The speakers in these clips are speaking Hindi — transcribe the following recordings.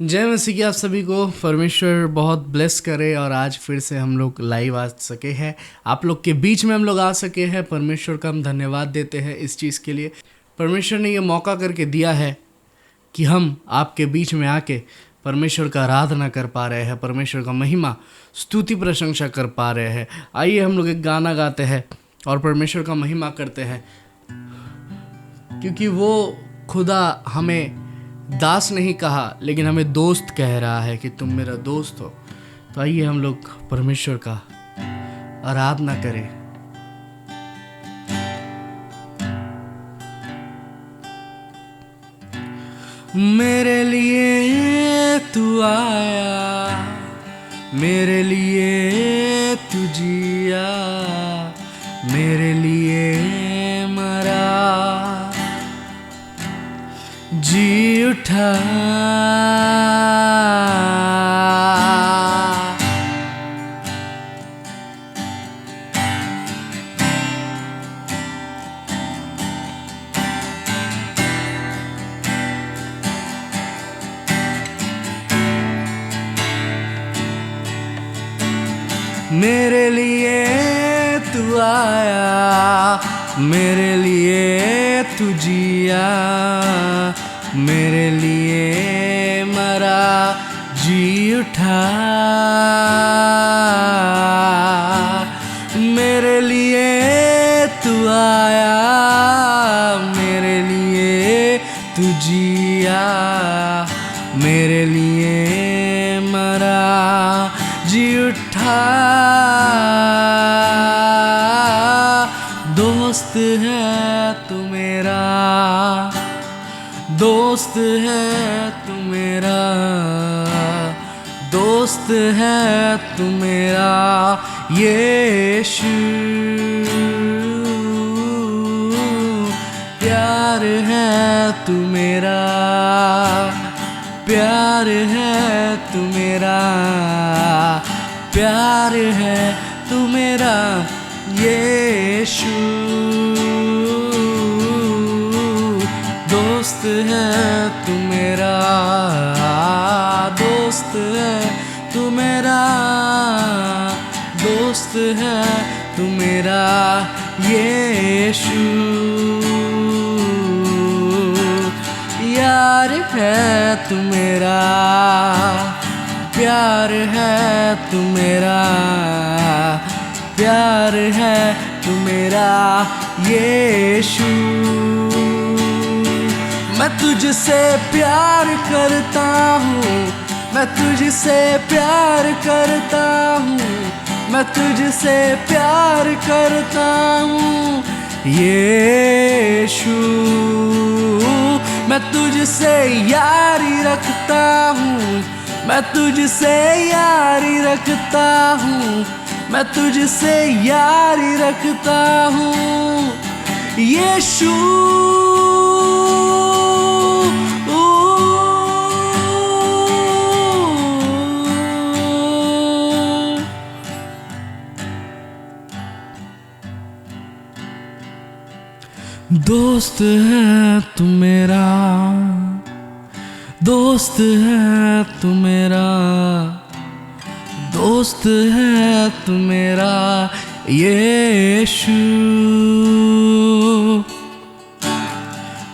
जय मसीह की आप सभी को परमेश्वर बहुत ब्लेस करे और आज फिर से हम लोग लाइव आ सके हैं, आप लोग के बीच में हम लोग आ सके हैं। परमेश्वर का हम धन्यवाद देते हैं इस चीज़ के लिए। परमेश्वर ने ये मौका करके दिया है कि हम आपके बीच में आके परमेश्वर का आराधना कर पा रहे हैं, परमेश्वर का महिमा स्तुति प्रशंसा कर पा रहे हैं। आइए हम लोग एक गाना गाते हैं और परमेश्वर का महिमा करते हैं, क्योंकि वो खुदा हमें दास नहीं कहा लेकिन हमें दोस्त कह रहा है कि तुम मेरा दोस्त हो। तो आइए हम लोग परमेश्वर का आराधना करें। मेरे लिए तू आया, मेरे लिए तू जिया, मेरे लिए मरा, जी उठा। मेरे लिए तू आया, मेरे लिए तू जिया, मेरे लिए मरा, जी उठा। मेरे लिए तू आया, मेरे लिए तू जिया, मेरे लिए मरा, जी उठा। दोस्त है तू मेरा, दोस्त है तू मेरा, दोस्त है तू मेरा यीशु। प्यार है तू मेरा, प्यार है तू मेरा, प्यार है तू मेरा यीशु। दोस्त है तू मेरा, दोस्त है तू मेरा, दोस्त है तू मेरा यीशु। यार है तू मेरा, प्यार है तू मेरा, प्यार है तू मेरा यीशु। मैं तुझसे प्यार करता हूँ, मैं तुझसे प्यार करता हूँ, मैं तुझसे प्यार करता हूँ यीशु। मैं तुझसे यारी रखता हूँ, मैं तुझसे यारी रखता हूँ, मैं तुझसे यारी रखता हूँ यीशु। दोस्त है तू मेरा, दोस्त है तू मेरा, दोस्त है तू मेरा यीशु।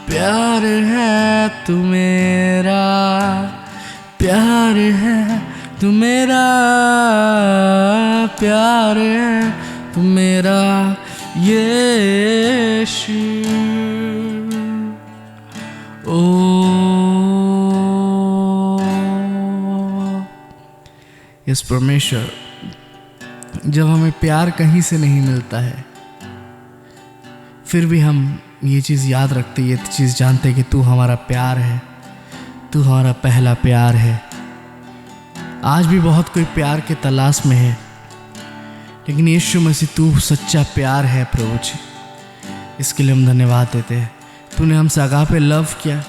प्यार है तू मेरा, प्यार है तू मेरा, प्यार है तू मेरा यीशु। यस परमेश्वर, जब हमें प्यार कहीं से नहीं मिलता है फिर भी हम ये चीज़ याद रखते, ये चीज़ जानते कि तू हमारा प्यार है, तू हमारा पहला प्यार है। आज भी बहुत कोई प्यार के तलाश में है, लेकिन यीशु मसीह तू सच्चा प्यार है प्रभु जी। इसके लिए हम धन्यवाद देते हैं। तूने हमसे अगापे लव किया,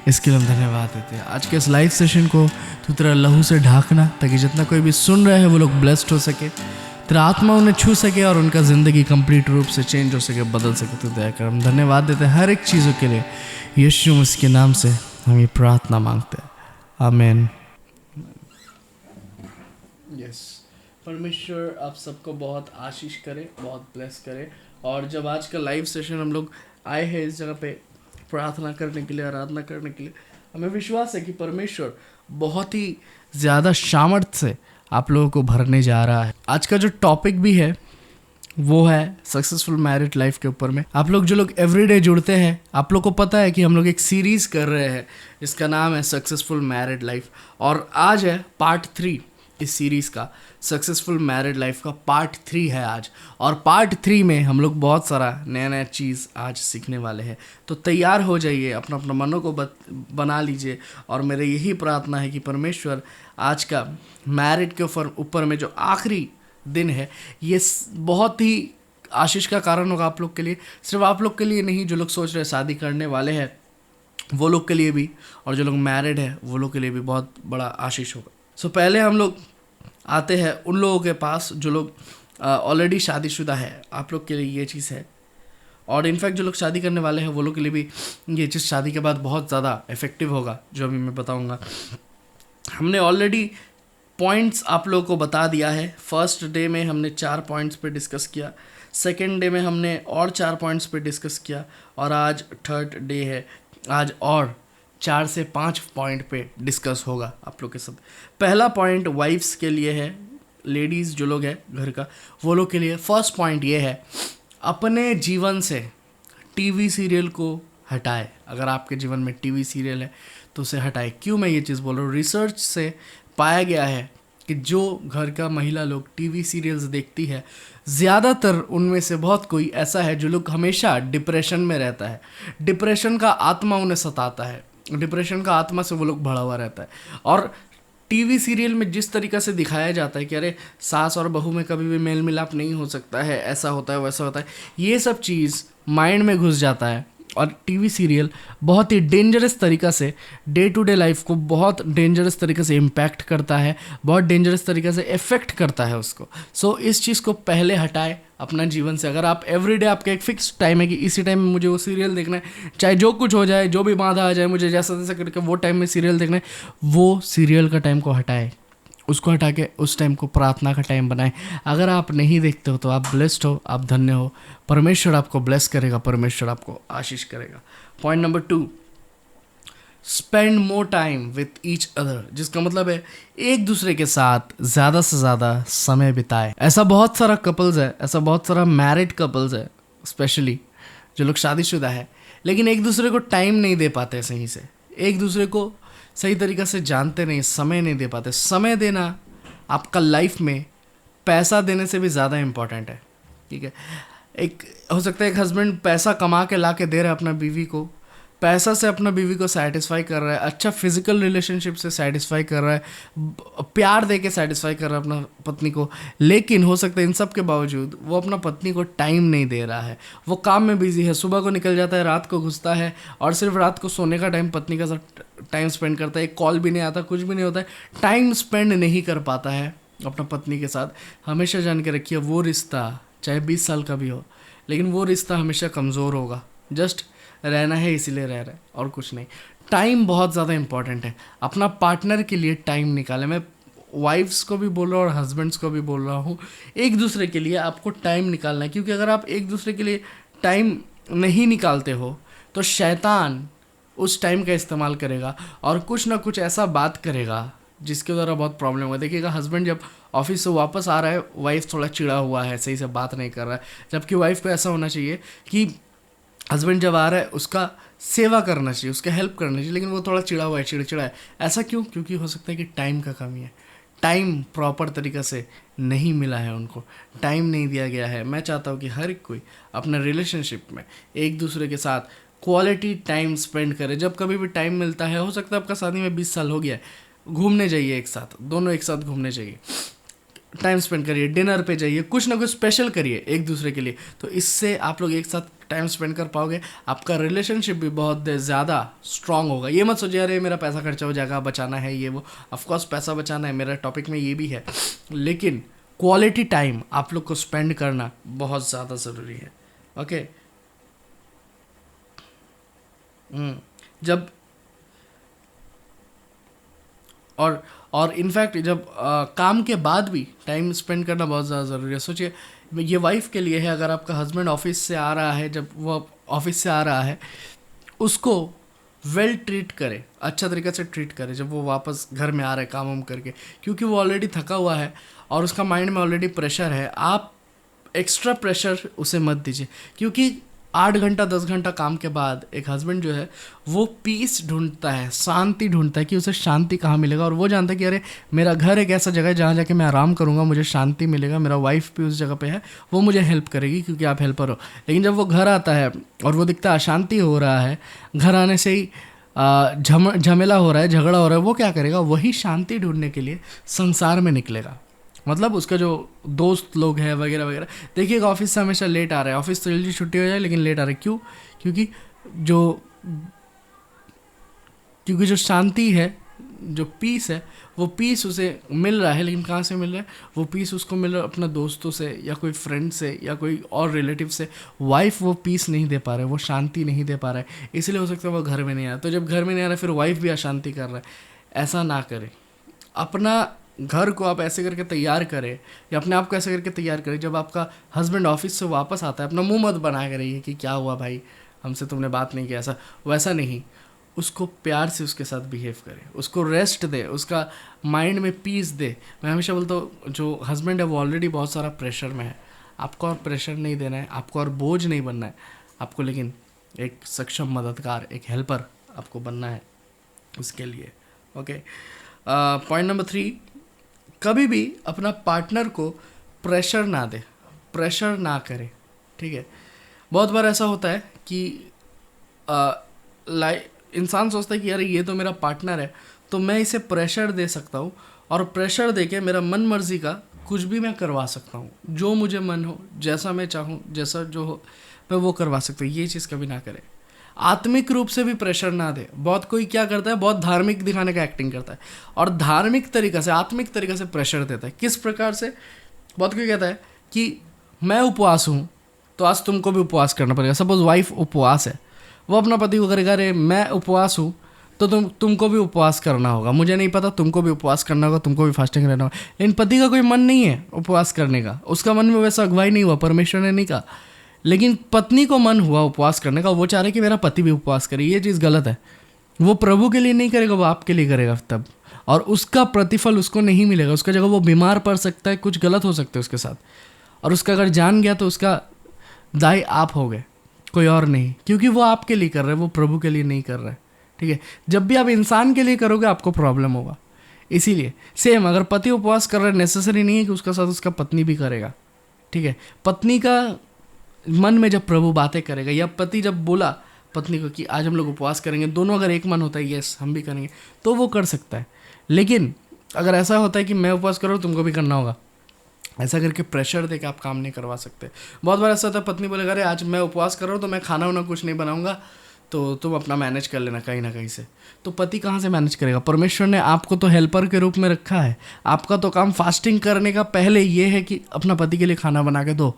इसके लिए हम धन्यवाद देते हैं। आज के इस लाइव सेशन को तू तेरा लहू से ढाकना, ताकि जितना कोई भी सुन रहे हैं वो लोग ब्लेस्ड हो सके, तेरा आत्मा उन्हें छू सके और उनका ज़िंदगी कंप्लीट रूप से चेंज हो सके, बदल सके। तो दया कर। हम धन्यवाद देते हैं हर एक चीज़ों के लिए। यीशु मसीह के नाम से हम ये प्रार्थना मांगते हैं, आमीन। यस, परमेश्वर आप सबको बहुत आशीष करे, बहुत ब्लेस करे। और जब आज का लाइव सेशन हम लोग आए हैं इस जगह पे प्रार्थना करने के लिए, आराधना करने के लिए, हमें विश्वास है कि परमेश्वर बहुत ही ज़्यादा सामर्थ्य से आप लोगों को भरने जा रहा है। आज का जो टॉपिक भी है वो है सक्सेसफुल मैरिड लाइफ के ऊपर में। आप लोग जो लोग एवरीडे जुड़ते हैं, आप लोग को पता है कि हम लोग एक सीरीज कर रहे हैं जिसका नाम है सक्सेसफुल मैरिड लाइफ, और आज है पार्ट 3 इस सीरीज का। सक्सेसफुल मैरिड लाइफ का पार्ट 3 है आज, और पार्ट 3 में हम लोग बहुत सारा नया नया चीज़ आज सीखने वाले हैं। तो तैयार हो जाइए, अपना अपना मनों को बना लीजिए। और मेरे यही प्रार्थना है कि परमेश्वर आज का मैरिड के ऊपर में जो आखिरी दिन है, ये बहुत ही आशीष का कारण होगा आप लोग के लिए। सिर्फ आप लोग के लिए नहीं, जो लोग सोच रहे हैं शादी करने वाले हैं वो लोग के लिए भी, और जो लोग मैरिड है वो लोग के लिए भी बहुत बड़ा आशीष होगा। सो पहले हम लोग आते हैं उन लोगों के पास जो लोग ऑलरेडी शादीशुदा है। आप लोग के लिए ये चीज़ है, और इनफैक्ट जो लोग शादी करने वाले हैं वो लोग के लिए भी ये चीज़ शादी के बाद बहुत ज़्यादा इफेक्टिव होगा, जो अभी मैं बताऊँगा। हमने ऑलरेडी पॉइंट्स आप लोगों को बता दिया है। फर्स्ट डे में हमने 4 पॉइंट्स पे डिस्कस किया, सेकेंड डे में हमने और 4 पॉइंट्स पे डिस्कस किया, और आज थर्ड डे है, आज और 4 से 5 पॉइंट पे डिस्कस होगा आप लोग के साथ। पहला पॉइंट वाइफ्स के लिए है, लेडीज़ जो लोग हैं घर का, वो लोग के लिए फर्स्ट पॉइंट ये है, अपने जीवन से टीवी सीरियल को हटाए। अगर आपके जीवन में टीवी सीरियल है तो उसे हटाए। क्यों मैं ये चीज़ बोल रहा हूँ? रिसर्च से पाया गया है कि जो घर का महिला लोग टीवी सीरियल्स देखती है, ज़्यादातर उनमें से बहुत कोई ऐसा है जो लोग हमेशा डिप्रेशन में रहता है। डिप्रेशन का आत्मा उन्हें सताता है, डिप्रेशन का आत्मा से वो लोग भरा हुआ रहता है। और टीवी सीरियल में जिस तरीक़ा से दिखाया जाता है कि अरे सास और बहू में कभी भी मेल मिलाप नहीं हो सकता है, ऐसा होता है वैसा होता है, ये सब चीज़ माइंड में घुस जाता है। और टीवी सीरियल बहुत ही डेंजरस तरीक़ा से डे टू डे लाइफ को बहुत डेंजरस तरीक़े से इम्पैक्ट करता है, बहुत डेंजरस तरीक़े से इफ़ेक्ट करता है उसको। सो इस चीज़ को पहले हटाए अपना जीवन से। अगर आप एवरीडे आपका एक फिक्स टाइम है कि इसी टाइम में मुझे वो सीरियल देखना है, चाहे जो कुछ हो जाए, जो भी बाधा आ जाए, मुझे जैसा तैसा करके वो टाइम में सीरियल देखना है, वो सीरियल का टाइम को हटाए, उसको हटा के उस टाइम को प्रार्थना का टाइम बनाएं। अगर आप नहीं देखते हो तो आप ब्लेस्ड हो, आप धन्य हो। परमेश्वर आपको ब्लेस करेगा, परमेश्वर आपको आशीष करेगा। Point number 2, spend more time with each other, जिसका मतलब है एक दूसरे के साथ ज़्यादा से ज़्यादा समय बिताए। ऐसा बहुत सारा कपल्स है, ऐसा बहुत सारा मैरिड कपल्स है स्पेशली, जो लोग शादीशुदा है लेकिन एक दूसरे को टाइम नहीं दे पाते सही से, एक दूसरे को सही तरीक़े से जानते नहीं, समय नहीं दे पाते। समय देना आपका लाइफ में पैसा देने से भी ज़्यादा इम्पॉर्टेंट है, ठीक है। एक हो सकता है एक हस्बैंड पैसा कमा के ला के दे रहा है अपना बीवी को, पैसा से अपना बीवी को सेटिस्फाई कर रहा है, अच्छा फिजिकल रिलेशनशिप से सेटिस्फाई कर रहा है, प्यार दे के सेटिस्फाई कर रहा है अपना पत्नी को, लेकिन हो सकता है इन सब के बावजूद वो अपना पत्नी को टाइम नहीं दे रहा है। वो काम में बिजी है, सुबह को निकल जाता है, रात को घुसता है, और सिर्फ रात को सोने का टाइम पत्नी का साथ टाइम स्पेंड करता है। एक कॉल भी नहीं आता, कुछ भी नहीं होता है, टाइम स्पेंड नहीं कर पाता है अपना पत्नी के साथ। हमेशा जान के रखिए, वो रिश्ता चाहे 20 साल का भी हो, लेकिन वो रिश्ता हमेशा कमज़ोर होगा। जस्ट रहना है इसीलिए रह रहा है, और कुछ नहीं। टाइम बहुत ज़्यादा इंपॉर्टेंट है, अपना पार्टनर के लिए टाइम निकालें। मैं वाइफ्स को भी बोल रहा हूँ और हस्बैंड्स को भी बोल रहा हूँ, एक दूसरे के लिए आपको टाइम निकालना है। क्योंकि अगर आप एक दूसरे के लिए टाइम नहीं निकालते हो तो शैतान उस टाइम का इस्तेमाल करेगा और कुछ ना कुछ ऐसा बात करेगा जिसके द्वारा बहुत प्रॉब्लम होगा। देखिएगा, हस्बैंड जब ऑफिस से वापस आ रहा है, वाइफ थोड़ा चिड़ा हुआ है, सही से बात नहीं कर रहा है, जबकि वाइफ को ऐसा होना चाहिए कि हस्बैंड जब आ रहा है उसका सेवा करना चाहिए, उसका हेल्प करना चाहिए, लेकिन वो थोड़ा चिड़ा हुआ है, चिड़चिड़ा है। ऐसा क्यों? क्योंकि हो सकता है कि टाइम का कमी है, टाइम प्रॉपर तरीक़े से नहीं मिला है, उनको टाइम नहीं दिया गया है। मैं चाहता हूँ कि हर कोई अपने रिलेशनशिप में एक दूसरे के साथ क्वालिटी टाइम स्पेंड करे। जब कभी भी टाइम मिलता है, हो सकता है आपका शादी में 20 साल हो गया है, घूमने जाइए एक साथ, दोनों एक साथ घूमने जाइए, टाइम स्पेंड करिए, डिनर पे जाइए, कुछ ना कुछ स्पेशल करिए एक दूसरे के लिए। तो इससे आप लोग एक साथ टाइम स्पेंड कर पाओगे, आपका रिलेशनशिप भी बहुत ज़्यादा स्ट्रांग होगा। ये मत सोचिए अरे मेरा पैसा खर्चा हो जाएगा, बचाना है ये वो। ऑफकोर्स पैसा बचाना है, मेरा टॉपिक में ये भी है, लेकिन क्वालिटी टाइम आप लोग को स्पेंड करना बहुत ज़्यादा ज़रूरी है। ओके, जब और और इनफैक्ट जब काम के बाद भी टाइम स्पेंड करना बहुत ज़्यादा ज़रूरी है। सोचिए ये वाइफ के लिए है, अगर आपका हस्बैंड ऑफिस से आ रहा है, जब वो ऑफिस से आ रहा है उसको वेल ट्रीट करे, अच्छा तरीके से ट्रीट करे जब वो वापस घर में आ रहा है काम वाम करके, क्योंकि वो ऑलरेडी थका हुआ है और उसका माइंड में ऑलरेडी प्रेशर है। आप एक्स्ट्रा प्रेशर उसे मत दीजिए, क्योंकि 8 घंटा 10 घंटा काम के बाद एक हस्बैंड जो है वो पीस ढूंढता है, शांति ढूंढता है कि उसे शांति कहाँ मिलेगा। और वो जानता है कि अरे मेरा घर एक ऐसा जगह है जहाँ जाके मैं आराम करूँगा, मुझे शांति मिलेगा, मेरा वाइफ भी उस जगह पे है, वो मुझे हेल्प करेगी क्योंकि आप हेल्पर हो। लेकिन जब वो घर आता है और वो दिखता है अशांति हो रहा है, घर आने से ही झमेला हो रहा है, झगड़ा हो रहा है, वो क्या करेगा, वही शांति ढूंढने के लिए संसार में निकलेगा। मतलब उसका जो दोस्त लोग हैं वगैरह वगैरह, देखिएगा ऑफिस से हमेशा लेट आ रहा है, ऑफिस तो जल्दी छुट्टी हो जाए लेकिन लेट आ रहा है, क्यों? क्योंकि जो क्योंकि जो शांति है, जो पीस है, वो पीस उसे मिल रहा है। लेकिन कहाँ से मिल रहा है? वो पीस उसको मिल रहा है अपना दोस्तों से या कोई फ्रेंड से या कोई और रिलेटिव से। वाइफ वो पीस नहीं दे पा रहा है, वो शांति नहीं दे पा रहा है, इसलिए हो सकता है वो घर में नहीं आ रहा। तो जब घर में नहीं आ रहा फिर वाइफ भी अशांति कर रहा है। ऐसा ना करें। अपना घर को आप ऐसे करके तैयार करें या अपने आप को ऐसे करके तैयार करें, जब आपका हस्बैंड ऑफिस से वापस आता है अपना मुंह मत बना के रहिए कि क्या हुआ भाई, हमसे तुमने बात नहीं किया, ऐसा वैसा नहीं। उसको प्यार से उसके साथ बिहेव करे, उसको रेस्ट दे, उसका माइंड में पीस दे। मैं हमेशा बोलता हूँ जो हस्बैंड है वो ऑलरेडी बहुत सारा प्रेशर में है, आपको और प्रेशर नहीं देना है, आपको और बोझ नहीं बनना है आपको, लेकिन एक सक्षम मददगार, एक हेल्पर आपको बनना है उसके लिए। ओके, पॉइंट नंबर 3, कभी भी अपना पार्टनर को प्रेशर ना दे, प्रेशर ना करे। ठीक है, बहुत बार ऐसा होता है कि इंसान सोचता है कि यार ये तो मेरा पार्टनर है तो मैं इसे प्रेशर दे सकता हूँ और प्रेशर दे के मेरा मन मर्जी का कुछ भी मैं करवा सकता हूँ, जो मुझे मन हो, जैसा मैं चाहूँ, जैसा जो हो मैं वो करवा सकता हूँ। ये चीज़ कभी ना करे। आत्मिक रूप से भी प्रेशर ना दे। बहुत कोई क्या करता है, बहुत धार्मिक दिखाने का एक्टिंग करता है और धार्मिक तरीक़ा से, आत्मिक तरीक़ा से प्रेशर देता है। किस प्रकार से? बहुत कोई कहता है कि मैं उपवास हूँ तो आज तुमको भी उपवास करना पड़ेगा। सपोज वाइफ उपवास है, वो अपना पति को करेगा, अरे मैं उपवास हूँ तो तुमको भी उपवास करना होगा, मुझे नहीं पता, तुमको भी उपवास करना होगा, तुमको भी फास्टिंग रहना होगा। लेकिन पति का कोई मन नहीं है उपवास करने का, उसका मन में वैसा अगुवाई नहीं हुआ, परमेश्वर ने नहीं कहा। लेकिन पत्नी को मन हुआ उपवास करने का, वो चाह रहे कि मेरा पति भी उपवास करे। ये चीज़ गलत है। वो प्रभु के लिए नहीं करेगा, वो आपके लिए करेगा तब, और उसका प्रतिफल उसको नहीं मिलेगा। उसका जगह वो बीमार पड़ सकता है, कुछ गलत हो सकता है उसके साथ, और उसका अगर जान गया तो उसका दाई आप हो गए, कोई और नहीं, क्योंकि वो आपके लिए कर रहा है, वो प्रभु के लिए नहीं कर रहा है। ठीक है, जब भी आप इंसान के लिए करोगे आपको प्रॉब्लम होगा। इसीलिए सेम अगर पति उपवास कर रहा है, नेसेसरी नहीं है कि उसका साथ उसका पत्नी भी करेगा। ठीक है, पत्नी का मन में जब प्रभु बातें करेगा, या पति जब बोला पत्नी को कि आज हम लोग उपवास करेंगे, दोनों अगर एक मन होता है यस हम भी करेंगे, तो वो कर सकता है। लेकिन अगर ऐसा होता है कि मैं उपवास करूँ तुमको भी करना होगा, ऐसा करके प्रेशर दे के आप काम नहीं करवा सकते। बहुत बार ऐसा होता है पत्नी बोलेगा अरे आज मैं उपवास कर रहा हूँ तो मैं खाना वाना कुछ नहीं बनाऊंगा, तो तुम अपना मैनेज कर लेना कहीं ना कहीं से। तो पति कहाँ से मैनेज करेगा? परमेश्वर ने आपको तो हेल्पर के रूप में रखा है। आपका तो काम फास्टिंग करने का पहले ये है कि अपना पति के लिए खाना बना के दो,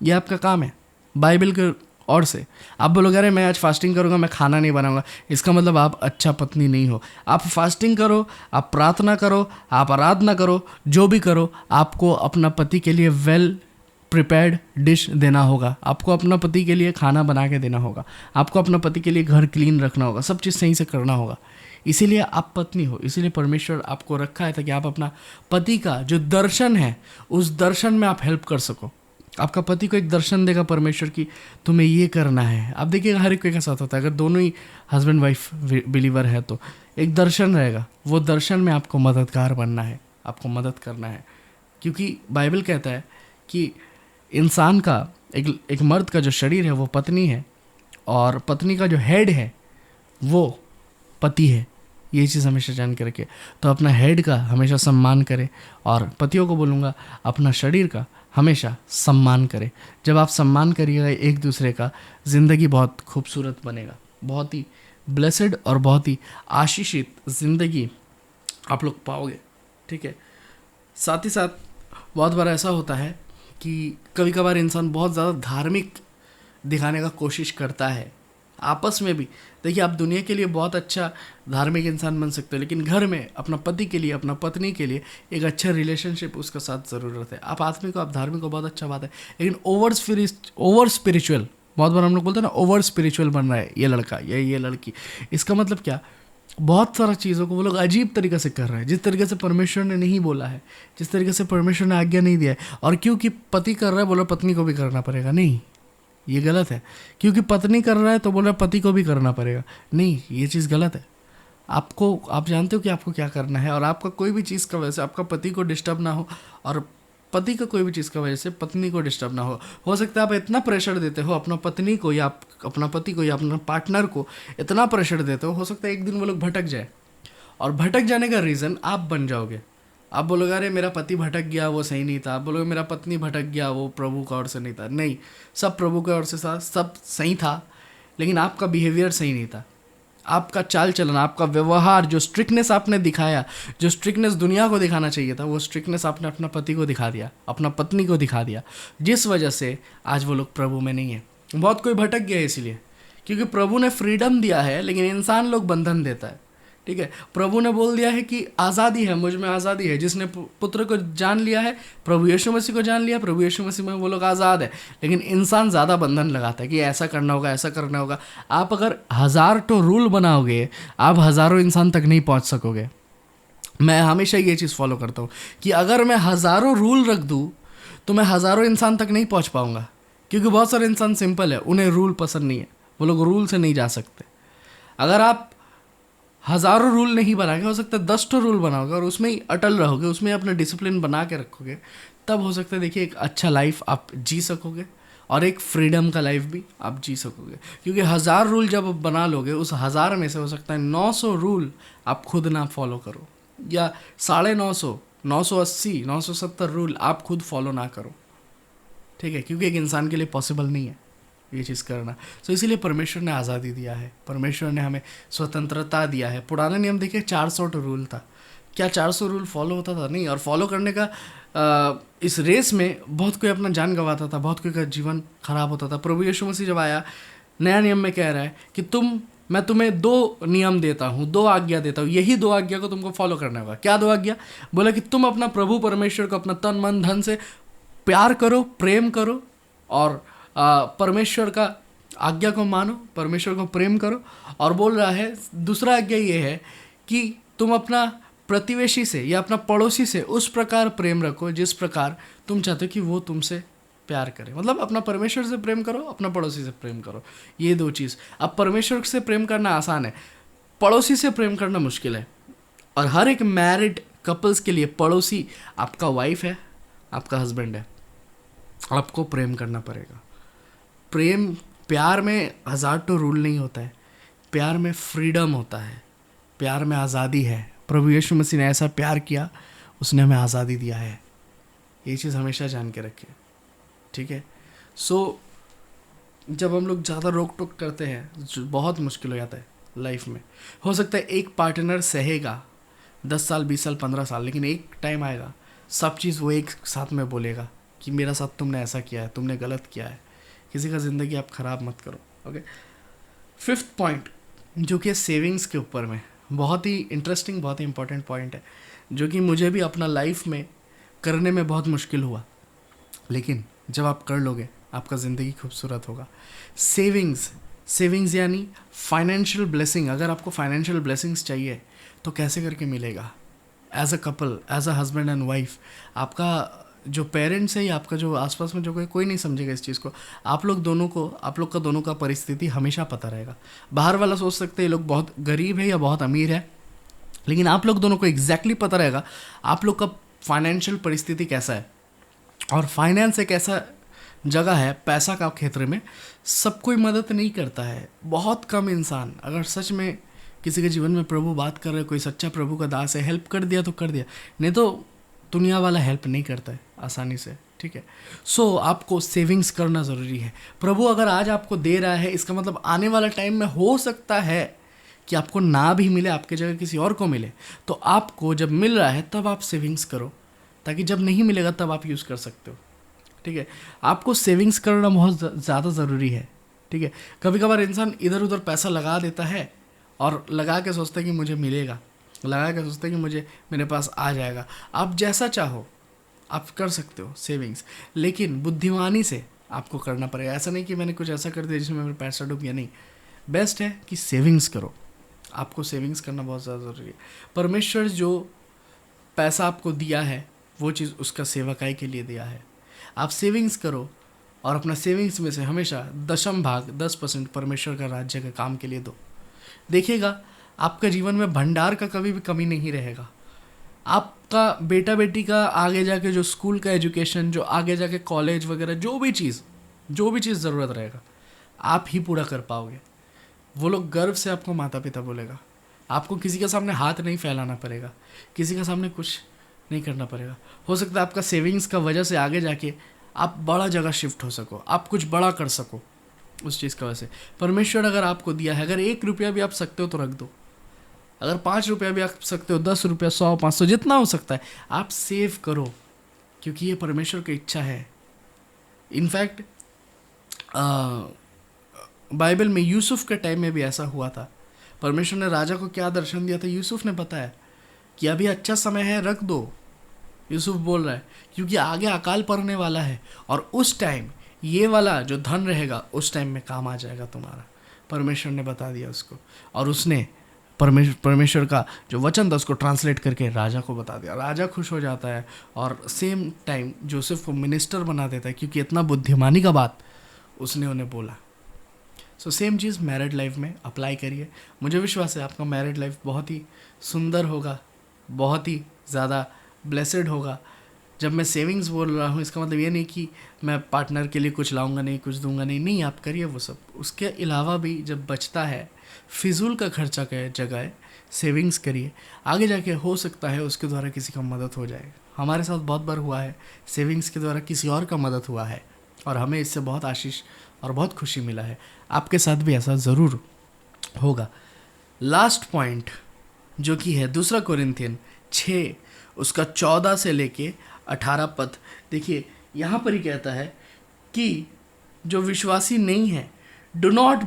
ये आपका काम है बाइबल के और से। आप बोलोगे अरे मैं आज फास्टिंग करूँगा, मैं खाना नहीं बनाऊंगा, इसका मतलब आप अच्छा पत्नी नहीं हो। आप फास्टिंग करो, आप प्रार्थना करो, आप आराधना करो, जो भी करो, आपको अपना पति के लिए वेल प्रिपेयर्ड डिश देना होगा, आपको अपना पति के लिए खाना बना के देना होगा, आपको अपना पति के लिए घर क्लीन रखना होगा, सब चीज़ सही से करना होगा। इसीलिए आप पत्नी हो, इसीलिए परमेश्वर आपको रखा है ताकि आप अपना पति का जो दर्शन है उस दर्शन में आप हेल्प कर सको। आपका पति को एक दर्शन देगा परमेश्वर की तुम्हें ये करना है। आप देखिएगा हर एक के साथ होता है, अगर दोनों ही हस्बैंड वाइफ बिलीवर है तो एक दर्शन रहेगा, वो दर्शन में आपको मददगार बनना है, आपको मदद करना है। क्योंकि बाइबल कहता है कि इंसान का एक मर्द का जो शरीर है वो पत्नी है, और पत्नी का जो हेड है वो पति है। ये चीज़ हमेशा जान के रखिए। तो अपना हेड का हमेशा सम्मान करें, और पतियों को बोलूँगा अपना शरीर का हमेशा सम्मान करें। जब आप सम्मान करिएगा एक दूसरे का, ज़िंदगी बहुत खूबसूरत बनेगा, बहुत ही ब्लेसेड और बहुत ही आशीषित ज़िंदगी आप लोग पाओगे। ठीक है, साथ ही साथ बहुत बार ऐसा होता है कि कभी कभार इंसान बहुत ज़्यादा धार्मिक दिखाने का कोशिश करता है। आपस में भी देखिए, आप दुनिया के लिए बहुत अच्छा धार्मिक इंसान बन सकते हो, लेकिन घर में अपना पति के लिए, अपना पत्नी के लिए एक अच्छा रिलेशनशिप उसके साथ ज़रूरत है। आप आत्मिक हो, आप धार्मिक हो, बहुत अच्छा बात है, लेकिन ओवर स्पिरिचुअल, बहुत बार हम लोग बोलते हैं ना, ओवर स्पिरिचुअल बन रहा है ये लड़का या ये लड़की। इसका मतलब क्या, बहुत सारा चीज़ों को वो लोग अजीब तरीके से कर रहे हैं, जिस तरीके से परमेश्वर ने नहीं बोला है, जिस तरीके से परमेश्वर ने आज्ञा नहीं दिया है। और क्योंकि पति कर रहा है, बोला पत्नी को भी करना पड़ेगा, नहीं, ये गलत है। क्योंकि पत्नी कर रहा है तो बोल रहा पति को भी करना पड़ेगा, नहीं, ये चीज़ गलत है। आप जानते हो कि आपको क्या करना है, और आपका कोई भी चीज़ का वजह से आपका पति को डिस्टर्ब ना हो, और पति का कोई भी चीज़ का वजह से पत्नी को डिस्टर्ब ना हो सकता है आप इतना प्रेशर देते हो अपना पत्नी को, या अपना पति को, या अपना पार्टनर को इतना प्रेशर देते हो सकता है एक दिन वो लोग भटक जाए, और भटक जाने का रीज़न आप बन जाओगे। आप बोलोगे अरे मेरा पति भटक गया, वो सही नहीं था। आप बोलोगे मेरा पत्नी भटक गया, वो प्रभु का ओर से नहीं था। नहीं, सब प्रभु का ओर से था, सब सही था, लेकिन आपका बिहेवियर सही नहीं था। आपका चाल चलन, आपका व्यवहार, जो स्ट्रिक्टनेस आपने दिखाया, जो स्ट्रिक्टनेस दुनिया को दिखाना चाहिए था, वो स्ट्रिक्टनेस आपने अपना पति को दिखा दिया, अपना पत्नी को दिखा दिया, जिस वजह से आज वो लोग प्रभु में नहीं है। बहुत कोई भटक गया है इसलिए, क्योंकि प्रभु ने फ्रीडम दिया है, लेकिन इंसान लोग बंधन देता है। ठीक है, प्रभु ने बोल दिया है कि आज़ादी है, मुझ में आज़ादी है। जिसने पुत्र को जान लिया है, प्रभु यीशु मसीह को जान लिया, प्रभु यीशु मसीह में वो लोग आज़ाद है। लेकिन इंसान ज़्यादा बंधन लगाता है कि ऐसा करना होगा, ऐसा करना होगा। आप अगर 1000 तो रूल बनाओगे, आप हज़ारों इंसान तक नहीं पहुंच सकोगे। मैं हमेशा ये चीज़ फॉलो करता हूँ कि अगर मैं हज़ारों रूल रख दूँ तो मैं हज़ारों इंसान तक नहीं पहुँच पाऊँगा, क्योंकि बहुत सारे इंसान सिंपल है, उन्हें रूल पसंद नहीं है, वो लोग रूल से नहीं जा सकते। अगर आप हज़ारों रूल नहीं बनाओगे, हो सकता है 10 तो रूल बनाओगे और उसमें ही अटल रहोगे, उसमें अपना डिसिप्लिन बना के रखोगे, तब हो सकता है देखिए एक अच्छा लाइफ आप जी सकोगे, और एक फ्रीडम का लाइफ भी आप जी सकोगे। क्योंकि 1000 रूल जब आप बना लोगे, उस 1000 में से हो सकता है 900 रूल आप खुद ना फॉलो करो, या 950, 980, 970 रूल आप खुद फॉलो ना करो। ठीक है, क्योंकि एक इंसान के लिए पॉसिबल नहीं है ये चीज़ करना। तो इसीलिए परमेश्वर ने आज़ादी दिया है, परमेश्वर ने हमें स्वतंत्रता दिया है। पुराने नियम देखिए 400 रूल था, क्या 400 रूल फॉलो होता था? नहीं। और फॉलो करने का इस रेस में बहुत कोई अपना जान गंवाता था, बहुत कोई का जीवन खराब होता था। प्रभु यीशु मसीह जब आया, नया नियम में कह रहा है कि मैं तुम्हें 2 नियम देता हूँ, 2 आज्ञा देता हूँ, यही 2 आज्ञा को तुमको फॉलो करना होगा। क्या 2 आज्ञा? बोला कि तुम अपना प्रभु परमेश्वर को अपना तन मन धन से प्यार करो, प्रेम करो, और परमेश्वर का आज्ञा को मानो, परमेश्वर को प्रेम करो। और बोल रहा है दूसरा आज्ञा ये है कि तुम अपना प्रतिवेशी से या अपना पड़ोसी से उस प्रकार प्रेम रखो जिस प्रकार तुम चाहते हो कि वो तुमसे प्यार करे। मतलब अपना परमेश्वर से प्रेम करो, अपना पड़ोसी से प्रेम करो, ये 2 चीज़। अब परमेश्वर से प्रेम करना आसान है, पड़ोसी से प्रेम करना मुश्किल है। और हर एक मैरिड कपल्स के लिए पड़ोसी आपका वाइफ है, आपका हस्बैंड है, आपको प्रेम करना पड़ेगा। प्यार में 1000 तो रूल नहीं होता है, प्यार में फ्रीडम होता है, प्यार में आज़ादी है। प्रभु यीशु मसीह ने ऐसा प्यार किया, उसने हमें आज़ादी दिया है। ये चीज़ हमेशा जान के रखें, ठीक है। सो जब हम लोग ज़्यादा रोक टोक करते हैं, जो बहुत मुश्किल हो जाता है लाइफ में। हो सकता है एक पार्टनर सहेगा 10 साल, 20 साल, 15 साल, लेकिन एक टाइम आएगा सब चीज़ वो एक साथ में बोलेगा कि मेरा साथ तुमने ऐसा किया है, तुमने गलत किया है। किसी का ज़िंदगी आप ख़राब मत करो, ओके। 5th पॉइंट जो कि सेविंग्स के ऊपर में, बहुत ही इंटरेस्टिंग, बहुत ही इंपॉर्टेंट पॉइंट है, जो कि मुझे भी अपना लाइफ में करने में बहुत मुश्किल हुआ, लेकिन जब आप कर लोगे आपका ज़िंदगी खूबसूरत होगा। सेविंग्स यानी फाइनेंशियल ब्लेसिंग। अगर आपको फाइनेंशियल ब्लेसिंग्स चाहिए तो कैसे करके मिलेगा? As a couple, as a husband and wife, आपका जो पेरेंट्स है या आपका जो आसपास में जो कोई नहीं समझेगा इस चीज़ को। आप लोग का दोनों का परिस्थिति हमेशा पता रहेगा। बाहर वाला सोच सकते हैं ये लोग बहुत गरीब है या बहुत अमीर है, लेकिन आप लोग दोनों को एग्जैक्टली पता रहेगा आप लोग का फाइनेंशियल परिस्थिति कैसा है। और फाइनेंस एक ऐसा जगह है, पैसा का क्षेत्र में सब कोई मदद नहीं करता है। बहुत कम इंसान, अगर सच में किसी के जीवन में प्रभु बात कर रहे, कोई सच्चा प्रभु का दास है, हेल्प कर दिया तो कर दिया, नहीं तो दुनिया वाला हेल्प नहीं करता है आसानी से, ठीक है। सो आपको सेविंग्स करना ज़रूरी है। प्रभु अगर आज आपको दे रहा है, इसका मतलब आने वाला टाइम में हो सकता है कि आपको ना भी मिले, आपके जगह किसी और को मिले। तो आपको जब मिल रहा है तब आप सेविंग्स करो, ताकि जब नहीं मिलेगा तब आप यूज़ कर सकते हो, ठीक है। आपको सेविंग्स करना बहुत ज़्यादा ज़रूरी है, ठीक है। कभी कभार इंसान इधर उधर पैसा लगा देता है और लगा के सोचता है कि मुझे मिलेगा, लगा के सोचता है कि मुझे मेरे पास आ जाएगा। आप जैसा चाहो आप कर सकते हो सेविंग्स, लेकिन बुद्धिमानी से आपको करना पड़ेगा। ऐसा नहीं कि मैंने कुछ ऐसा कर दिया जिसमें मेरा पैसा डूब गया, नहीं। बेस्ट है कि सेविंग्स करो, आपको सेविंग्स करना बहुत ज़्यादा ज़रूरी है। परमेश्वर जो पैसा आपको दिया है वो चीज़ उसका सेवकाई के लिए दिया है। आप सेविंग्स करो और अपना सेविंग्स में से हमेशा 10% परमेश्वर का राज्य के काम के लिए दो। देखिएगा आपका जीवन में भंडार का कभी भी कमी नहीं रहेगा। आपका बेटा बेटी का आगे जाके जो स्कूल का एजुकेशन, जो आगे जाके कॉलेज वगैरह जो भी चीज़ ज़रूरत रहेगा आप ही पूरा कर पाओगे। वो लोग गर्व से आपको माता पिता बोलेगा। आपको किसी के सामने हाथ नहीं फैलाना पड़ेगा, किसी के सामने कुछ नहीं करना पड़ेगा। हो सकता है आपका सेविंग्स का वजह से आगे जाके आप बड़ा जगह शिफ्ट हो सको, आप कुछ बड़ा कर सको उस चीज़ का वजह से। परमेश्वर अगर आपको दिया है, अगर 1 रुपया भी आप सकते हो तो रख दो, अगर 5 रुपया भी आप सकते हो, 10 रुपया, 100, 500 जितना हो सकता है आप सेव करो, क्योंकि ये परमेश्वर की इच्छा है। इनफैक्ट बाइबल में यूसुफ के टाइम में भी ऐसा हुआ था। परमेश्वर ने राजा को क्या दर्शन दिया था, यूसुफ ने बताया कि अभी अच्छा समय है, रख दो। यूसुफ बोल रहा है क्योंकि आगे अकाल पड़ने वाला है और उस टाइम ये वाला जो धन रहेगा उस टाइम में काम आ जाएगा तुम्हारा। परमेश्वर ने बता दिया उसको, और उसने परमेश्वर का जो वचन था उसको ट्रांसलेट करके राजा को बता दिया। राजा खुश हो जाता है और सेम टाइम जोसेफ को मिनिस्टर बना देता है, क्योंकि इतना बुद्धिमानी का बात उसने उन्हें बोला। सो सेम चीज़ मैरिड लाइफ में अप्लाई करिए। मुझे विश्वास है आपका मैरिड लाइफ बहुत ही सुंदर होगा, बहुत ही ज़्यादा ब्लेसेड होगा। जब मैं सेविंग्स बोल रहा हूँ इसका मतलब ये नहीं कि मैं पार्टनर के लिए कुछ लाऊंगा नहीं, कुछ दूंगा नहीं, नहीं, आप करिए वो सब। उसके अलावा भी जब बचता है, फिजूल का खर्चा के जगह सेविंग्स करिए। आगे जाके हो सकता है उसके द्वारा किसी का मदद हो जाए। हमारे साथ बहुत बार हुआ है, सेविंग्स के द्वारा किसी और का मदद हुआ है और हमें इससे बहुत आशीष और बहुत खुशी मिला है। आपके साथ भी ऐसा ज़रूर होगा। लास्ट पॉइंट जो कि है 2 कोरिन्थियन 6 उसका 14 से लेके 18 पद। देखिए यहाँ पर ही कहता है कि जो विश्वासी नहीं है, do not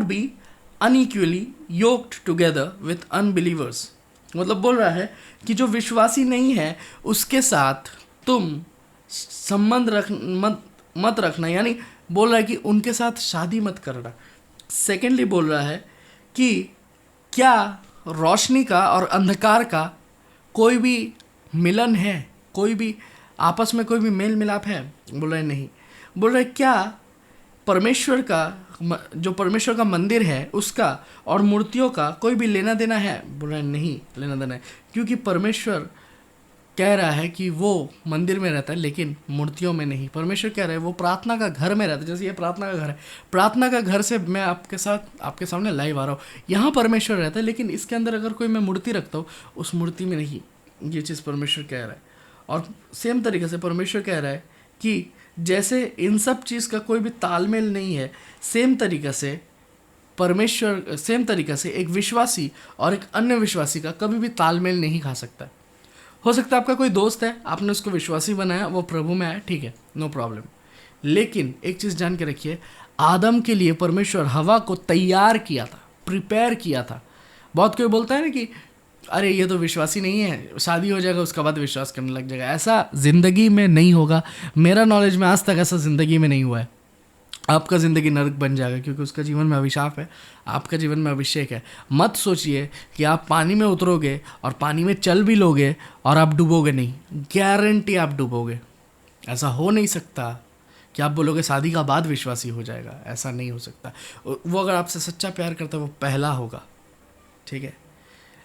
be unequally yoked together with unbelievers. मतलब बोल रहा है कि जो विश्वासी नहीं है उसके साथ तुम संबंध मत रखना, यानी बोल रहा है कि उनके साथ शादी मत करना। सेकेंडली बोल रहा है कि क्या रोशनी का और अंधकार का कोई भी मिलन है, कोई भी आपस में कोई भी मेल मिलाप है? बोल रहे नहीं। बोल रहे क्या परमेश्वर का जो परमेश्वर का मंदिर है उसका और मूर्तियों का कोई भी लेना देना है? बोल रहे नहीं, लेना देना है, क्योंकि परमेश्वर कह रहा है कि वो मंदिर में रहता है लेकिन मूर्तियों में नहीं। परमेश्वर कह रहा है वो प्रार्थना का घर में रहता है। जैसे ये प्रार्थना का घर है, प्रार्थना का घर से मैं आपके सामने लाइव आ रहा हूँ, यहाँ परमेश्वर रहता है, लेकिन इसके अंदर अगर कोई मैं मूर्ति रखता हूँ उस मूर्ति में नहीं। ये चीज़ परमेश्वर कह रहा है। और सेम तरीके से परमेश्वर कह रहा है कि जैसे इन सब चीज़ का कोई भी तालमेल नहीं है, सेम तरीके से एक विश्वासी और एक अन्य विश्वासी का कभी भी तालमेल नहीं खा सकता। हो सकता है आपका कोई दोस्त है, आपने उसको विश्वासी बनाया, वो प्रभु में आया, ठीक है, नो प्रॉब्लम। लेकिन एक चीज़ जान के रखिए, आदम के लिए परमेश्वर हवा को तैयार किया था, प्रिपेयर किया था। बहुत कोई बोलता है ना कि अरे ये तो विश्वासी नहीं है, शादी हो जाएगा उसके बाद विश्वास करने लग जाएगा। ऐसा ज़िंदगी में नहीं होगा। मेरा नॉलेज में आज तक ऐसा ज़िंदगी में नहीं हुआ है। आपका ज़िंदगी नरक बन जाएगा क्योंकि उसका जीवन में अभिशाप है, आपका जीवन में अभिषेक है। मत सोचिए कि आप पानी में उतरोगे और पानी में चल भी लोगे और आप डूबोगे नहीं। गारंटी आप डूबोगे। ऐसा हो नहीं सकता कि आप बोलोगे शादी का बाद विश्वासी हो जाएगा, ऐसा नहीं हो सकता। वो अगर आपसे सच्चा प्यार करता है वो पहला होगा, ठीक है।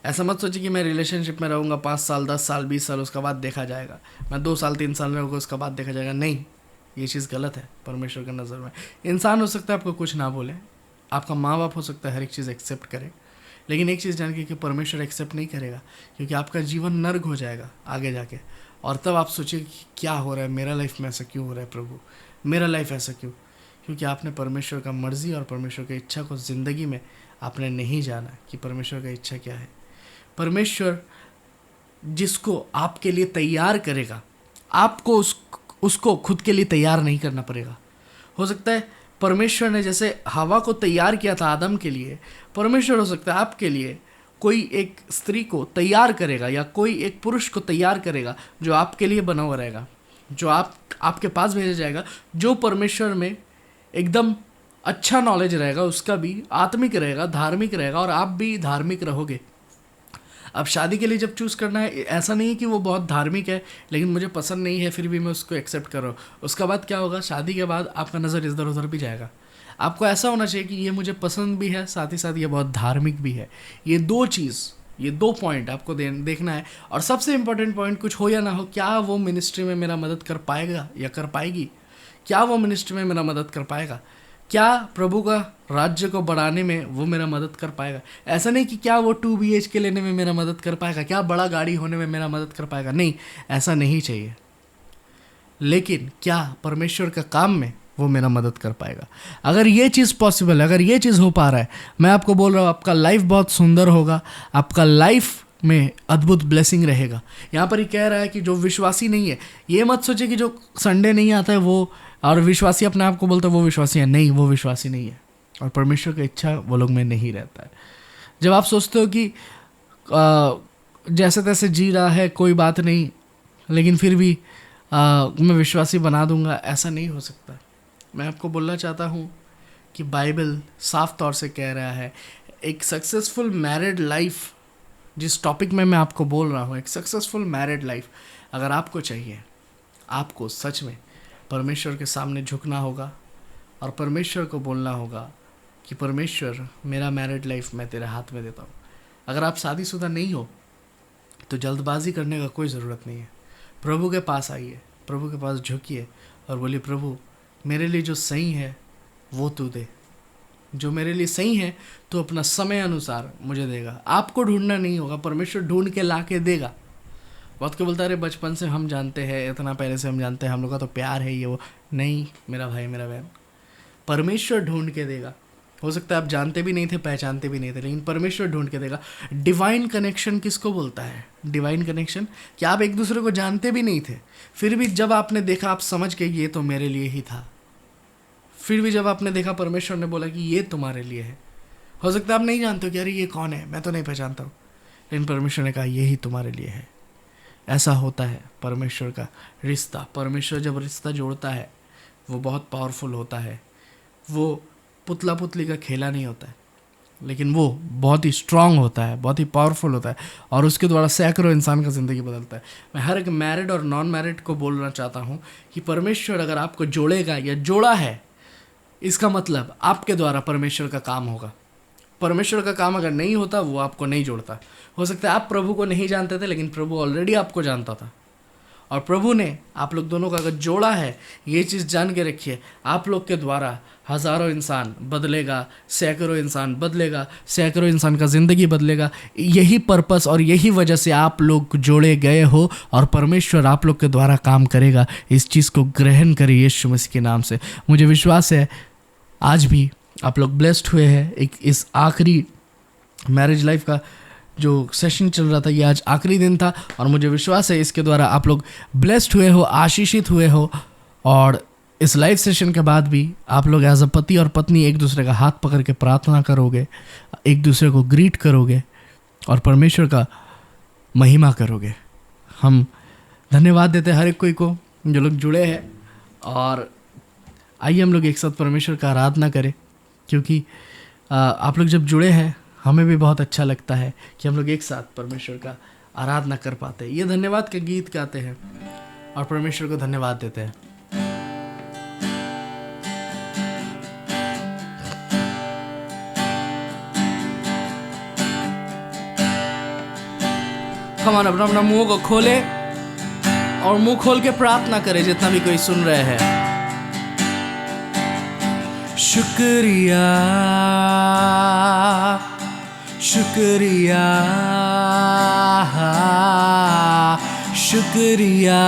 ऐसा मत सोचिए कि मैं रिलेशनशिप में रहूँगा 5 साल, 10 साल, 20 साल, उसके बाद देखा जाएगा। मैं 2 साल, 3 साल रहूँगा उसके बाद देखा जाएगा। नहीं, ये चीज़ गलत है परमेश्वर की नज़र में। इंसान हो सकता है आपको कुछ ना बोले, आपका माँ बाप हो सकता है हर एक चीज़ एक्सेप्ट करे, लेकिन एक चीज़ जान के कि परमेश्वर एक्सेप्ट नहीं करेगा, क्योंकि आपका जीवन नर्क हो जाएगा आगे जाके। और तब आप सोचिए कि क्या हो रहा है, मेरा लाइफ में ऐसा क्यों हो रहा है प्रभु, मेरा लाइफ ऐसा क्यों? क्योंकि आपने परमेश्वर का मर्ज़ी और परमेश्वर की इच्छा को ज़िंदगी में आपने नहीं जाना कि परमेश्वर का इच्छा क्या है। परमेश्वर जिसको आपके लिए तैयार करेगा, आपको उसको खुद के लिए तैयार नहीं करना पड़ेगा। हो सकता है परमेश्वर ने जैसे हवा को तैयार किया था आदम के लिए, परमेश्वर हो सकता है आपके लिए कोई एक स्त्री को तैयार करेगा या कोई एक पुरुष को तैयार करेगा जो आपके लिए बना हुआ रहेगा, जो आपके पास भेजा जाएगा, जो परमेश्वर में एकदम अच्छा नॉलेज रहेगा, उसका भी आत्मिक रहेगा, धार्मिक रहेगा, और आप भी धार्मिक रहोगे। अब शादी के लिए जब चूज़ करना है, ऐसा नहीं है कि वो बहुत धार्मिक है लेकिन मुझे पसंद नहीं है फिर भी मैं उसको एक्सेप्ट कर रहा हूँ। उसका बाद क्या होगा, शादी के बाद आपका नज़र इधर उधर भी जाएगा। आपको ऐसा होना चाहिए कि ये मुझे पसंद भी है, साथ ही साथ ये बहुत धार्मिक भी है। ये दो पॉइंट आपको देखना है। और सबसे इम्पोर्टेंट पॉइंट, कुछ हो या ना हो, क्या वो मिनिस्ट्री में मेरा मदद कर पाएगा या कर पाएगी? क्या वो मिनिस्ट्री में मेरा मदद कर पाएगा? क्या प्रभु का राज्य को बढ़ाने में वो मेरा मदद कर पाएगा? ऐसा नहीं कि क्या वो 2 BHK लेने में मेरा मदद कर पाएगा, क्या बड़ा गाड़ी होने में मेरा मदद कर पाएगा, नहीं, ऐसा नहीं चाहिए। लेकिन क्या परमेश्वर का काम में वो मेरा मदद कर पाएगा? अगर ये चीज़ पॉसिबल है, अगर ये चीज़ हो पा रहा है, मैं आपको बोल रहा हूँ आपका लाइफ बहुत सुंदर होगा, आपका लाइफ में अद्भुत ब्लेसिंग रहेगा। यहाँ पर ही कह रहा है कि जो विश्वासी नहीं है, ये मत सोचे कि जो संडे नहीं आता है वो, और विश्वासी अपने आप को बोलता है वो विश्वासी है, नहीं, वो विश्वासी नहीं है, और परमेश्वर की इच्छा वो लोग में नहीं रहता है। जब आप सोचते हो कि जैसे तैसे जी रहा है, कोई बात नहीं, लेकिन फिर भी मैं विश्वासी बना दूंगा, ऐसा नहीं हो सकता। मैं आपको बोलना चाहता हूँ कि बाइबल साफ तौर से कह रहा है, एक सक्सेसफुल मैरिड लाइफ, जिस टॉपिक में मैं आपको बोल रहा हूँ, एक सक्सेसफुल मैरिड लाइफ अगर आपको चाहिए, आपको सच में परमेश्वर के सामने झुकना होगा और परमेश्वर को बोलना होगा कि परमेश्वर, मेरा मैरिड लाइफ मैं तेरे हाथ में देता हूँ। अगर आप शादीशुदा नहीं हो तो जल्दबाजी करने का कोई ज़रूरत नहीं है। प्रभु के पास आइए, प्रभु के पास झुकिए और बोलिए, प्रभु मेरे लिए जो सही है वो तू दे, जो मेरे लिए सही है तो अपना समय अनुसार मुझे देगा। आपको ढूंढना नहीं होगा, परमेश्वर ढूंढ के ला के देगा। बहुत को बोलता है, अरे बचपन से हम जानते हैं, इतना पहले से हम जानते हैं, हम लोग का तो प्यार है ये वो। नहीं मेरा भाई, मेरा बहन, परमेश्वर ढूंढ के देगा। हो सकता है आप जानते भी नहीं थे, पहचानते भी नहीं थे, लेकिन परमेश्वर ढूंढ के देगा। डिवाइन कनेक्शन किसको बोलता है? डिवाइन कनेक्शन कि आप एक दूसरे को जानते भी नहीं थे, फिर भी जब आपने देखा आप समझ गए ये तो मेरे लिए ही था। फिर भी जब आपने देखा, परमेश्वर ने बोला कि ये तुम्हारे लिए है। हो सकता है आप नहीं जानते हो कि अरे ये कौन है, मैं तो नहीं पहचानता हूँ, लेकिन परमेश्वर ने कहा ये ही तुम्हारे लिए है। ऐसा होता है परमेश्वर का रिश्ता। परमेश्वर जब रिश्ता जोड़ता है वो बहुत पावरफुल होता है। वो पुतला पुतली का खेला नहीं होता है, लेकिन वो बहुत ही स्ट्रांग होता है, बहुत ही पावरफुल होता है, और उसके द्वारा सैकड़ों इंसान का ज़िंदगी बदलता है। मैं हर एक मैरिड और नॉन मैरिड को बोलना चाहता हूँ कि परमेश्वर अगर आपको जोड़ेगा या जोड़ा है, इसका मतलब आपके द्वारा परमेश्वर का काम होगा। परमेश्वर का काम अगर नहीं होता, वो आपको नहीं जोड़ता। हो सकता है आप प्रभु को नहीं जानते थे, लेकिन प्रभु ऑलरेडी आपको जानता था, और प्रभु ने आप लोग दोनों का अगर जोड़ा है, ये चीज़ जान के रखिए, आप लोग के द्वारा हज़ारों इंसान बदलेगा, सैकड़ों इंसान बदलेगा, सैकड़ों इंसान का ज़िंदगी बदलेगा। यही पर्पस और यही वजह से आप लोग जोड़े गए हो, और परमेश्वर आप लोग के द्वारा काम करेगा। इस चीज़ को ग्रहण करिए यीशु मसीह के नाम से। मुझे विश्वास है आज भी आप लोग ब्लेस्ड हुए हैं। एक इस आखिरी मैरिज लाइफ का जो सेशन चल रहा था, ये आज आखिरी दिन था, और मुझे विश्वास है इसके द्वारा आप लोग ब्लेस्ड हुए हो, आशीषित हुए हो, और इस लाइव सेशन के बाद भी आप लोग एज अ पति और पत्नी एक दूसरे का हाथ पकड़ के प्रार्थना करोगे, एक दूसरे को ग्रीट करोगे और परमेश्वर का महिमा करोगे। हम धन्यवाद देते हैं हर एक कोई को जो लोग जुड़े हैं, और आइए हम लोग एक साथ परमेश्वर का आराधना करें, क्योंकि आप लोग जब जुड़े हैं हमें भी बहुत अच्छा लगता है कि हम लोग एक साथ परमेश्वर का आराधना कर पाते हैं। ये धन्यवाद के गीत गाते हैं और परमेश्वर को धन्यवाद देते हैं। कमान अपना अपना मुंह को खोले और मुंह खोल के प्रार्थना करे, जितना भी कोई सुन रहे हैं। शुक्रिया शुक्रिया शुक्रिया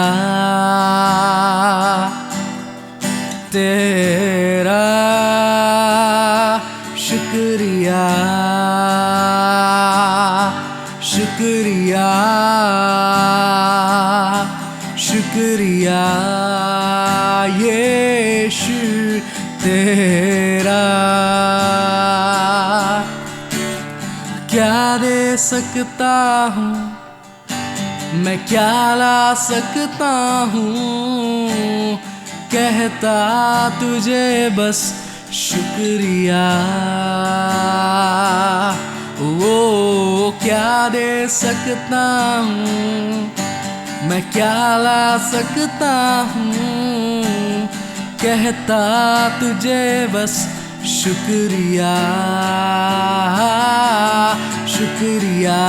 तेरा, शुक्रिया शुक्रिया शुक्रिया यीशु तेरा क्या दे सकता हूँ मैं, क्या ला सकता हूँ, कहता तुझे बस शुक्रिया। वो क्या दे सकता हूँ मैं, क्या ला सकता हूँ, कहता तुझे बस शुक्रिया शुक्रिया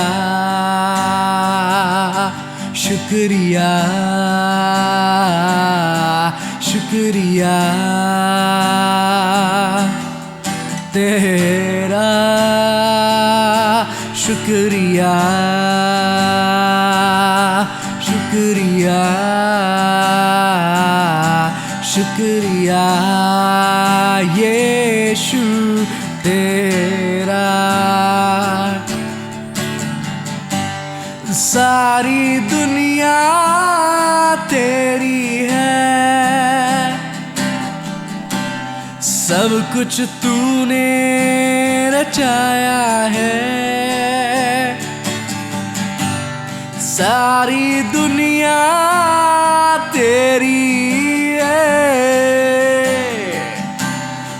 शुक्रिया शुक्रिया तेरा शुक्रिया शुक्रिया शुक्रिया यीशु तेरा। सारी दुनिया तेरी है, सब कुछ तूने रचाया है। सारी दुनिया तेरी है,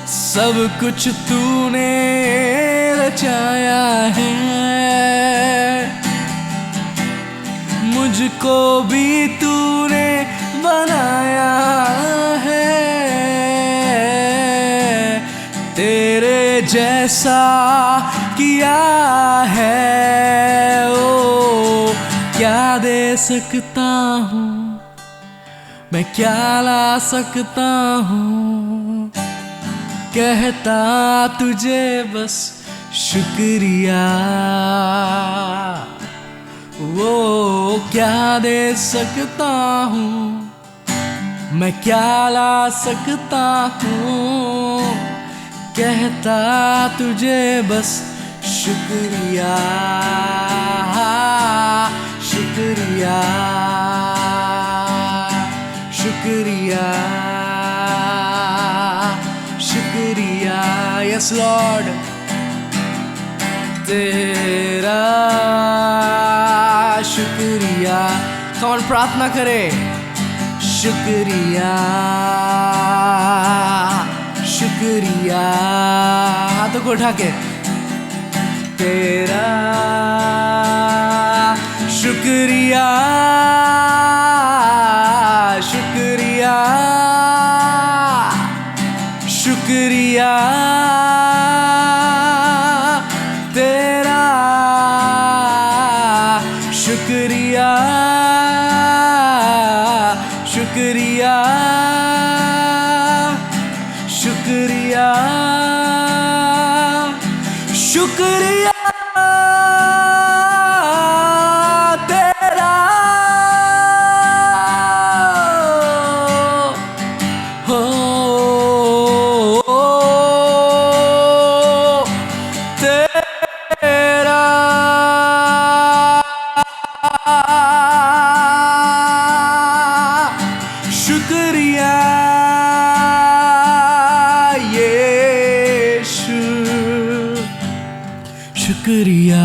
सब कुछ तूने रचाया है। मुझको भी तूने बनाया है, तेरे जैसा किया है। ओ क्या दे सकता हूँ मैं, क्या ला सकता हूँ, कहता तुझे बस शुक्रिया। वो क्या दे सकता हूँ मैं, क्या ला सकता हूँ, कहता तुझे बस शुक्रिया शुक्रिया शुक्रिया शुक्रिया। यस लॉर्ड तेरा शुक्रिया। कौन प्रार्थना करे? शुक्रिया शुक्रिया। हाथों को उठा के तेरा शुक्रिया शुक्रिया शुक्रिया तेरा शुक्रिया शुक्रिया शुक्रिया शुक्रिया तेरा हो तेरा शुक्रिया यीशु शुक्रिया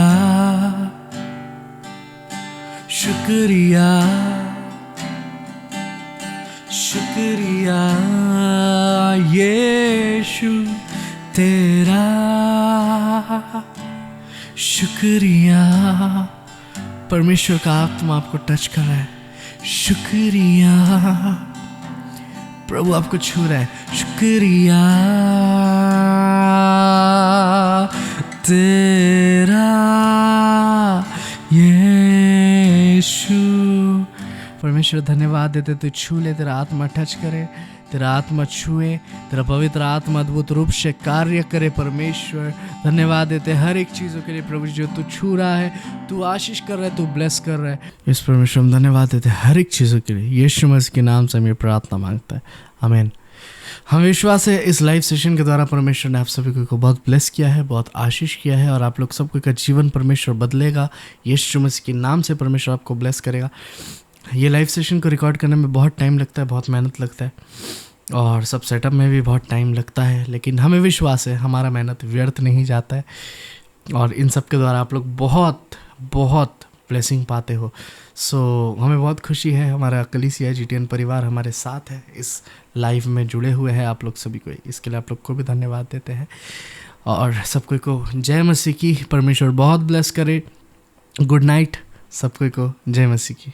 शुक्रिया शुक्रिया यीशु तेरा शुक्रिया। परमेश्वर का आत्मा आपको टच कर रहा है। शुक्रिया प्रभु आपको छू रहा है। शुक्रिया तेरा यीशु। परमेश्वर धन्यवाद देते तू छू ले, तेरा आत्मा टच करे, तेरा आत्मा छुए, तेरा पवित्र आत्मा अद्भुत रूप से कार्य करे। परमेश्वर धन्यवाद देते हर एक चीज़ों के लिए प्रभु जो तू छू रहा है, तू आशीष कर रहा है, तू ब्लेस कर रहा है। इस परमेश्वर हम धन्यवाद देते हर एक चीज़ों के लिए। यीशु मसीह के नाम से हम ये प्रार्थना मांगता है, आमीन। हम विश्वास है इस लाइव सेशन के द्वारा परमेश्वर ने आप सभी को बहुत ब्लेस किया है, बहुत आशीष किया है और आप लोग सबको का जीवन परमेश्वर बदलेगा। यीशु मसीह के नाम से परमेश्वर आपको ब्लेस करेगा। ये लाइव सेशन को रिकॉर्ड करने में बहुत टाइम लगता है, बहुत मेहनत लगता है, और सब सेटअप में भी बहुत टाइम लगता है, लेकिन हमें विश्वास है हमारा मेहनत व्यर्थ नहीं जाता है और इन सब के द्वारा आप लोग बहुत बहुत ब्लेसिंग पाते हो। सो हमें बहुत खुशी है, हमारा कलीसिया जीटीएन परिवार हमारे साथ है, इस लाइव में जुड़े हुए हैं आप लोग सभी को, इसके लिए आप लोग को भी धन्यवाद देते हैं। और सबको को जय मसीह की, परमेश्वर बहुत ब्लेस करे। गुड नाइट सबको को, जय मसीह की।